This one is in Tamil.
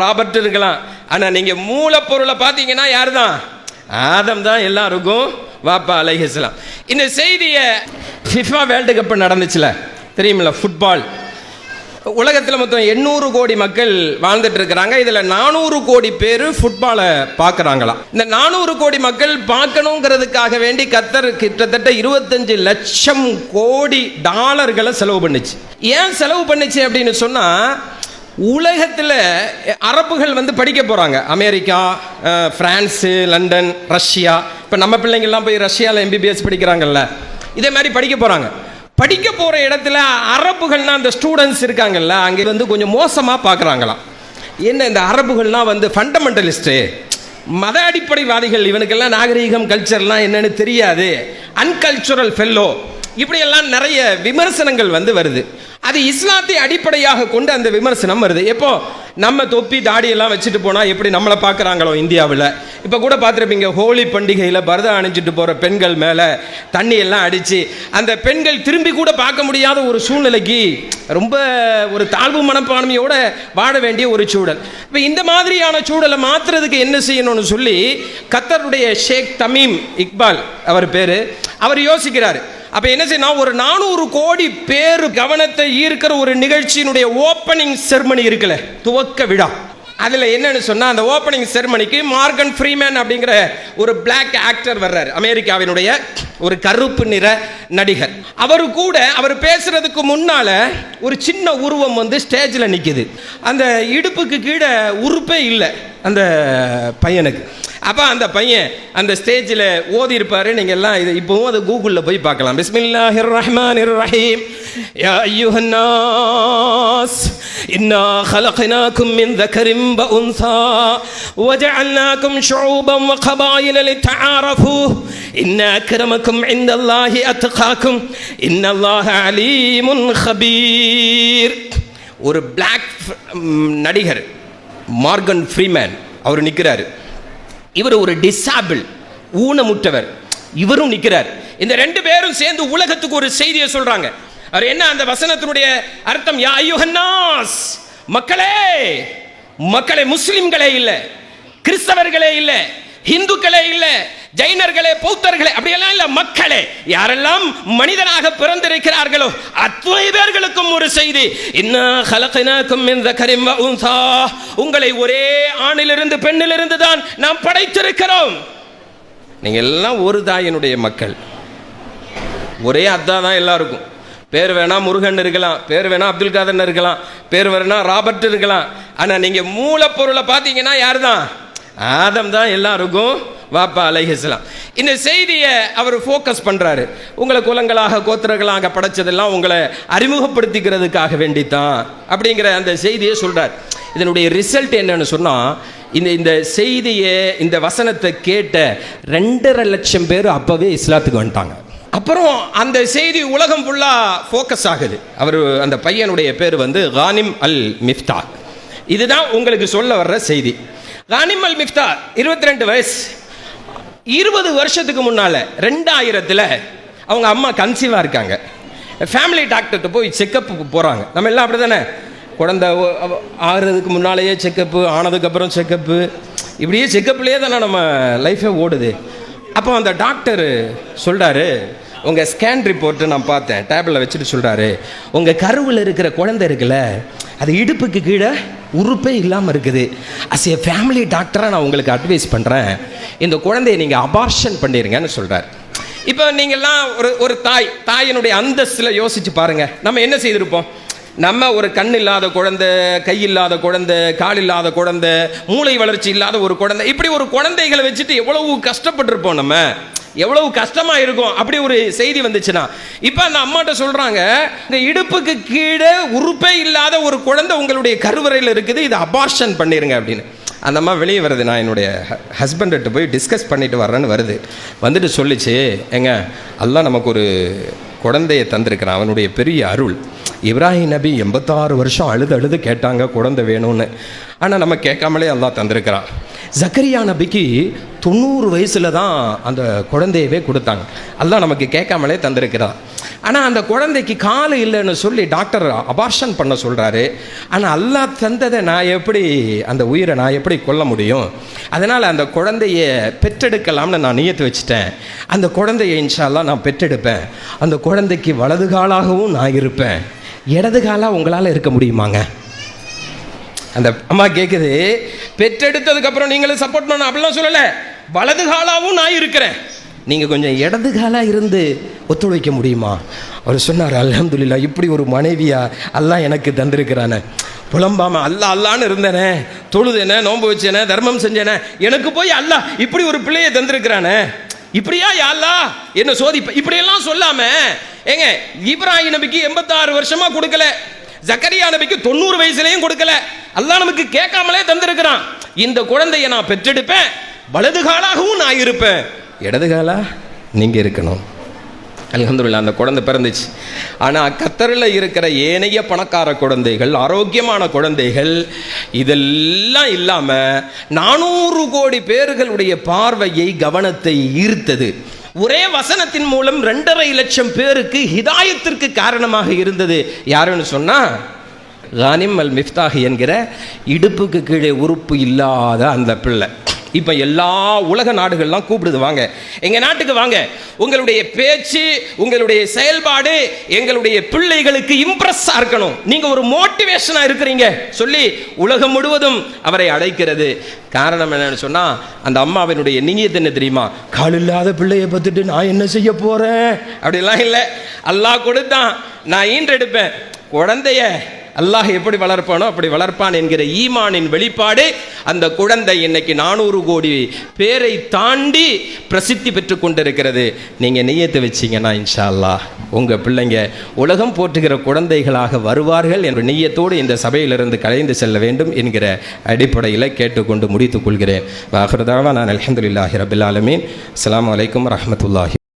ராபர்ட் இருக்கலாம். ஆனால் நீங்கள் மூலப்பொருளை பார்த்தீங்கன்னா யார் தான்? ஆதம் தான் எல்லாருக்கும் வாப்பா அலைஹிஸ்ஸலாம். இந்த செய்தியை ஃபிஃபா வேர்ல்டு கப் நடந்துச்சுல தெரியுமில்ல, ஃபுட்பால். உலகத்தில் மொத்தம் 800 கோடி மக்கள் வாழ்ந்துட்டு இருக்கிறாங்க. இதில் 400 கோடி பேர் ஃபுட்பாலை பார்க்குறாங்களாம். இந்த 400 கோடி மக்கள் பார்க்கணுங்கிறதுக்காக வேண்டி கத்தர் கிட்டத்தட்ட 25 லட்சம் கோடி டாலர்களை செலவு பண்ணுச்சு. ஏன் செலவு பண்ணுச்சு அப்படின்னு சொன்னால், உலகத்தில் அரபுகள் படிக்க போகிறாங்க. America, France, London, Russia. இப்போ நம்ம பிள்ளைங்கள்லாம் போய் ரஷ்யாவில் MBBS படிக்கிறாங்கல்ல, இதே மாதிரி படிக்க போகிறாங்க. படிக்க போகிற இடத்துல அரபுகள்னா அந்த ஸ்டூடெண்ட்ஸ் இருக்காங்கல்ல, அங்கே கொஞ்சம் மோசமாக பார்க்குறாங்களாம். என்ன இந்த அரபுகள்லாம் ஃபண்டமெண்டலிஸ்ட்டு, மத அடிப்படைவாதிகள், இவனுக்கெல்லாம் நாகரீகம் கல்ச்சர்லாம் என்னன்னு தெரியாது, அன்கல்ச்சுரல் ஃபெல்லோ, இப்படியெல்லாம் நிறைய விமர்சனங்கள் வருது. அது இஸ்லாத்தை அடிப்படையாக கொண்டு அந்த விமர்சனம் வருது. எப்போ நம்ம தொப்பி தாடியெல்லாம் வச்சுட்டு போனால் எப்படி நம்மளை பார்க்குறாங்களோ இந்தியாவில். இப்போ கூட பார்த்துருப்பீங்க, ஹோலி பண்டிகையில் பரதம் அணிஞ்சிட்டு போகிற பெண்கள் மேலே தண்ணி எல்லாம் அடித்து அந்த பெண்கள் திரும்பி கூட பார்க்க முடியாத ஒரு சூழ்நிலைக்கு ரொம்ப ஒரு தாழ்வு மனப்பான்மையோடு வாழ வேண்டிய ஒரு சூழல். இப்போ இந்த மாதிரியான சூழலை மாற்றுறதுக்கு என்ன செய்யணும்னு சொல்லி கத்தருடைய ஷேக் தமீம் இக்பால் அவர் பேர், அவர் யோசிக்கிறார். அப்போ என்ன செய்யணும், ஒரு 400 கோடி பேர் கவனத்தை ஈர்க்கிற ஒரு நிகழ்ச்சியினுடைய ஓப்பனிங் செர்மனி இருக்குல்ல, துவக்க விழா. அதில் என்னன்னு சொன்னால், அந்த ஓப்பனிங் செர்மனிக்கு மார்கன் ஃப்ரீமேன் அப்படிங்கிற ஒரு பிளாக் ஆக்டர் வர்றாரு, அமெரிக்காவினுடைய ஒரு கருப்பு நிற நடிகர். அவர் பேசுறதுக்கு முன்னால ஒரு சின்ன உருவம் ஸ்டேஜில் நிற்குது. அந்த இடுப்புக்கு கீழே உறுப்பே இல்லை அந்த பையனுக்கு. அப்போ அந்த பையன் அந்த ஸ்டேஜில் ஓதி இருப்பாரு. நீங்கள் எல்லாம் இது இப்போவும் அது கூகுளில் போய் பார்க்கலாம். பிஸ்மில்லாஹிர் ரஹ்மானிர் ரஹீம். யா அய்யுஹன் நாஸ் இன்னா خلقناكم من ذكر وأنثى وجعلناكم شعوبا وقبائل لتعارفوا إن أكرمكم عند الله أتقاكم إن الله عليم خبير. ஒரு பிளாக் நடிகர் மார்கன் ஃப்ரீமேன் அவர் நிற்கிறார். இவர் ஒரு டிசாபிள், ஊனமுற்றவர், இவரும் நிற்கிறார். இந்த ரெண்டு பேரும் சேர்ந்து உலகத்துக்கு ஒரு செய்தியை சொல்றாங்க. அவர் என்ன, அந்த வசனத்தினுடைய அர்த்தம், யா அய்யுஹன் நாஸ், மக்களே, மக்களே, முஸ்லிம்களே இல்ல, கிறிஸ்தவர்களே இல்ல, இந்துக்களே இல்ல, ஜைனர்களே, பௌத்தர்களே, அப்படியெல்லாம் இல்ல, மக்களே, யாரெல்லாம் மனிதனாக பிறந்திருக்கிறார்களோ அத்தனை பேர்களுக்கும் ஒரு செய்தி. இன்னா خلقناكم من ذكر وأنثى, உங்களை ஒரே ஆணிலிருந்து பெண்ணிலிருந்து தான் நாம் படைத்திருக்கிறோம். நீங்க எல்லாம் ஒரு தாயினுடைய மக்கள், ஒரே அத்தா தான் எல்லாருக்கும். பேர் வேணா முருகன் இருக்கலாம், பேர் வேணா அப்துல் காதர் இருக்கலாம், பேர் வேணா ராபர்ட் இருக்கலாம். ஆனா நீங்க மூலப்பொருளை பார்த்தீங்கன்னா யார் தான்? ஆதம் தான் எல்லாருக்கும் வாப்பா அலைஹிஸ்ஸலாம். இந்த செய்தியை அவர் ஃபோக்கஸ் பண்ணுறாரு. உங்களை குலங்களாக கோத்திரங்களாக படைச்சதெல்லாம் உங்களை அறிமுகப்படுத்திக்கிறதுக்காக வேண்டித்தான் அப்படிங்கிற அந்த செய்தியை சொல்கிறார். இதனுடைய ரிசல்ட் என்னன்னு சொன்னால், இந்த செய்தியை, இந்த வசனத்தை கேட்ட 2.5 லட்சம் பேர் அப்போவே இஸ்லாத்துக்கு வந்துட்டாங்க. அப்புறம் அந்த செய்தி உலகம் ஃபுல்லாக ஃபோக்கஸ் ஆகுது. அவர் அந்த பையனுடைய பேர் கானிம் அல் மிஃப்தா. இதுதான் உங்களுக்கு சொல்ல வர்ற செய்தி. கானிம் அல் மிஃப்தா 22 வயசு. 20 வருஷத்துக்கு முன்னால் 2000 அவங்க அம்மா கன்சீவாக இருக்காங்க. ஃபேமிலி டாக்டர்கிட்ட போய் செக்கப்புக்கு போகிறாங்க. நம்ம எல்லாம் அப்படி தானே, குழந்தை ஆகிறதுக்கு முன்னாலேயே செக்கப்பு, ஆனதுக்கப்புறம் செக்கப்பு, இப்படியே செக்கப்லேயே தானே நம்ம லைஃபே ஓடுது. அப்போ அந்த டாக்டர் சொல்கிறாரு, உங்கள் ஸ்கேன் ரிப்போர்ட்டு நான் பார்த்தேன், டேபிளில் வச்சுட்டு சொல்கிறாரு, உங்கள் கருவில் இருக்கிற குழந்தை இருக்குல்ல, அது இடுப்புக்கு கீழே உறுப்பே இல்லாமல் இருக்குது. அஸ் ஏ ஃபேமிலி டாக்டராக நான் உங்களுக்கு அட்வைஸ் பண்ணுறேன், இந்த குழந்தையை நீங்கள் அபார்ஷன் பண்ணிடுங்கன்னு சொல்கிறார். இப்போ நீங்கள்லாம் ஒரு தாயினுடைய அந்தஸ்தில் யோசிச்சு பாருங்கள். நம்ம என்ன செய்திருப்போம்? நம்ம ஒரு கண் இல்லாத குழந்தை, கை இல்லாத குழந்தை, கால் இல்லாத குழந்தை, மூளை வளர்ச்சி இல்லாத ஒரு குழந்தை, இப்படி ஒரு குழந்தைகளை வச்சுட்டு எவ்வளவு கஷ்டப்பட்டிருப்போம், நம்ம எவ்வளவு கஷ்டமாக இருக்கும். அப்படி ஒரு செய்தி வந்துச்சுன்னா, இப்போ அந்த அம்மாட்ட சொல்கிறாங்க, இந்த இடுப்புக்கு கீழே உறுப்பே இல்லாத ஒரு குழந்தை உங்களுடைய கருவறையில் இருக்குது, இதை அபார்ஷன் பண்ணிடுங்க அப்படின்னு. அந்த அம்மா வெளியே வருது, நான் என்னுடைய ஹஸ்பண்ட்கிட்ட போய் டிஸ்கஸ் பண்ணிட்டு வர்றேன்னு வந்துட்டு சொல்லிச்சு, ஏங்க அல்லாஹ் நமக்கு ஒரு குழந்தையை தந்திருக்கிறான், அவனுடைய பெரிய அருள். இப்ராஹிம் நபி 86 வருஷம் அழுது கேட்டாங்க குழந்தை வேணும்னு, ஆனால் நம்ம கேட்காமலே அல்லாஹ் தந்திருக்கிறான். ஜக்கரியா நபிக்கு 90 வயசில் தான் அந்த குழந்தையவே கொடுத்தாங்க, அல்லாஹ் நமக்கு கேட்காமலே தந்திருக்கிறான். ஆனால் அந்த குழந்தைக்கு கால் இல்லைன்னு சொல்லி டாக்டர் அபார்ஷன் பண்ண சொல்கிறாரு. ஆனால் அல்லாஹ் தந்ததை நான் எப்படி, அந்த உயிரை நான் எப்படி கொல்ல முடியும்? அதனால் அந்த குழந்தைய பெற்றெடுக்கலாம்னு நான் நியத்து வச்சுட்டேன். அந்த குழந்தைய இன்ஷா அல்லாஹ் நான் பெற்றெடுப்பேன். அந்த குழந்தைக்கு வலது காலாகவும் நான் இருப்பேன். இடது காலாக உங்களால் இருக்க முடியுமாங்க? அந்த அம்மா கேட்குது, பெற்றெடுத்ததுக்கப்புறம் நீங்களும் சப்போர்ட் பண்ணணும் அப்படிலாம் சொல்லலை, வலது காலாவும் நான் இருக்கிறேன், நீங்கள் கொஞ்சம் இடது காலாக இருந்து ஒத்துழைக்க முடியுமா? அவர் சொன்னார், அல்ஹம்துலில்லாஹ், இப்படி ஒரு மனைவியா அல்லாஹ் எனக்கு தந்திருக்கிறானே. புலம்பாம அல்லா அல்லான்னு இருந்தேனே, தொழுதேனே, நோன்பு வச்சேனே, தர்மம் செஞ்சேனே, எனக்கு போய் அல்லாஹ் இப்படி ஒரு பிள்ளையை தந்திருக்கிறானே, இப்படியா யா அல்லாஹ் என்ன சோதிப்ப, இப்படியெல்லாம் சொல்லாம ஏங்க, இப்ராஹிம் நபிக்கு 86 வருஷமா கொடுக்கல, ஜக்கரியா நபிக்கு 90 வயசுலையும் கொடுக்கல, அல்லாஹ் நமக்கு கேட்காமலே தந்திருக்கிறான். இந்த குழந்தையை நான் பெற்றெடுப்பேன், வலது காலாகவும் நான் இருப்பேன், இடது காலா நீங்க இருக்கணும். அல்ஹம்துலில்லாஹ் அந்த குழந்தை பிறந்துச்சு. ஆனால் கத்தரில் இருக்கிற ஏனைய பணக்கார குழந்தைகள், ஆரோக்கியமான குழந்தைகள், இதெல்லாம் இல்லாமல் 400 கோடி பேர்களுடைய பார்வையை, கவனத்தை ஈர்த்தது. ஒரே வசனத்தின் மூலம் 2.5 லட்சம் பேருக்கு ஹிதாயத்திற்கு காரணமாக இருந்தது யாருன்னு சொன்னால், கானிம் அல் மிஃப்தாஹ் என்கிற இடுப்புக்கு கீழே உறுப்பு இல்லாத அந்த பிள்ளை. இப்போ எல்லா உலக நாடுகள்லாம் கூப்பிடுது, வாங்க எங்கள் நாட்டுக்கு வாங்க, உங்களுடைய பேச்சு, உங்களுடைய செயல்பாடு எங்களுடைய பிள்ளைகளுக்கு இம்ப்ரெஸ்ஸாக இருக்கணும், நீங்கள் ஒரு மோட்டிவேஷனாக இருக்கிறீங்க சொல்லி உலகம் முழுவதும் அவரை அழைக்கிறது. காரணம் என்னன்னு சொன்னால், அந்த அம்மாவினுடைய நியத்து என்ன தெரியுமா? கால் இல்லாத பிள்ளையை பார்த்துட்டு நான் என்ன செய்ய போகிறேன் அப்படிலாம் இல்லை, அல்லாஹ் கொடுத்தான், நான் ஈன்றெடுப்பேன், குழந்தைய அல்லாஹ் எப்படி வளர்ப்பானோ அப்படி வளர்ப்பான் என்கிற ஈமானின் வெளிப்பாடு அந்த குழந்தை இன்னைக்கு 400 கோடி பேரை தாண்டி பிரசித்தி பெற்று கொண்டிருக்கிறது. நீங்கள் நியத்து வச்சிங்கன்னா இன்ஷா அல்லாஹ் உங்கள் பிள்ளைங்க உலகம் போற்றுகிற குழந்தைகளாக வருவார்கள் என்ற நியத்தோடு இந்த சபையிலிருந்து கலைந்து செல்ல வேண்டும் என்கிற அடிப்படையில் கேட்டுக்கொண்டு முடித்துக் கொள்கிறேன். வாஹிரு தாவா நான் அல்ஹம்துலில்லாஹி ரபில் ஆலமீன். அஸ்ஸலாமு அலைக்கும் வரஹ்மத்துல்லாஹி.